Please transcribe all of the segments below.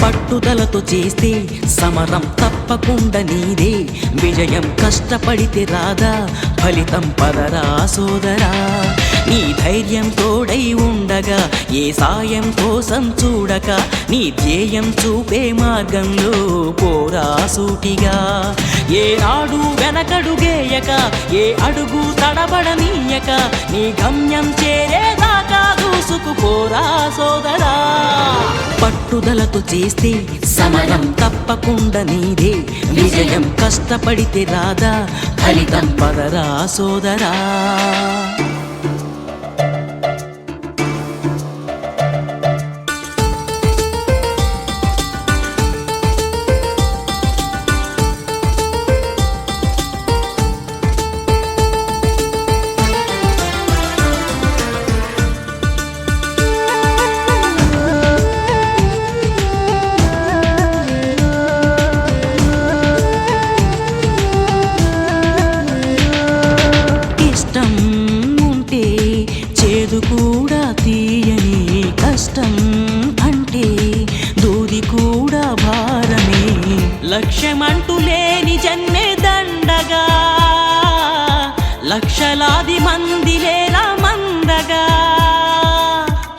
పట్టుదలతో చేస్తే సమరం తప్పకుండా నీదే, విజయం కష్టపడితే రాదా ఫలితం పదరా సోదరా. నీ ధైర్యం తోడై ఉండగా ఏ సాయం కోసం చూడక, నీ ధ్యేయం చూపే మార్గంలో పోరా సూటిగా. ఏ నాడు వెనకడుగేయక ఏ అడుగు తడబడనీయక, నీ గమ్యం చేరేదాకా దూసుకుపోరా సోదరా. పట్టుదలతో చేస్తే సమరం తప్పకుండా నీదే, విజయం కష్టపడితే రాదా ఫలితం పదరా సోదరా. చేదు కూడా తీయని కష్టం అంటే దూది కూడా భారమే, లక్ష్యమంటూ లేని జన్మే దండగా, లక్షలాది మంది లేరా మందగా.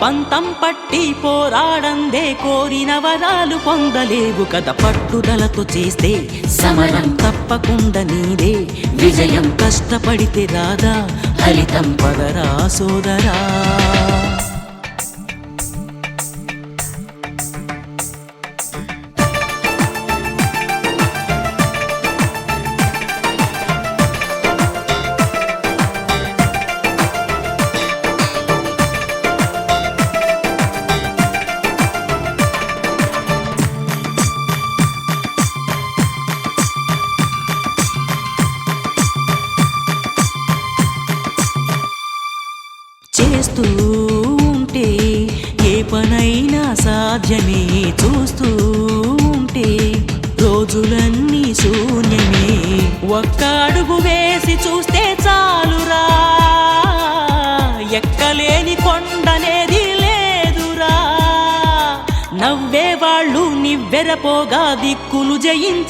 పంతం పట్టి పోరాడందే కోరిన వరాలు పొందలేవు కదా. పట్టుదలతో చేస్తే సమరం తప్పకుండా నీదే, విజయం కష్టపడితే రాదా ఫలితం పదరా సోదరా. చేస్తూ ఉంటే ఏ పనైనా సాధ్యమే, చూస్తూ ఉంటే రోజులన్నీ శూన్యమే. ఒక్క అడుగు వేసి చూస్తే చాలురా, ఎక్కలేని కొండనేది లేదురా. నవ్వేవాళ్ళు నివ్వెరపోగా దిక్కులు జయించి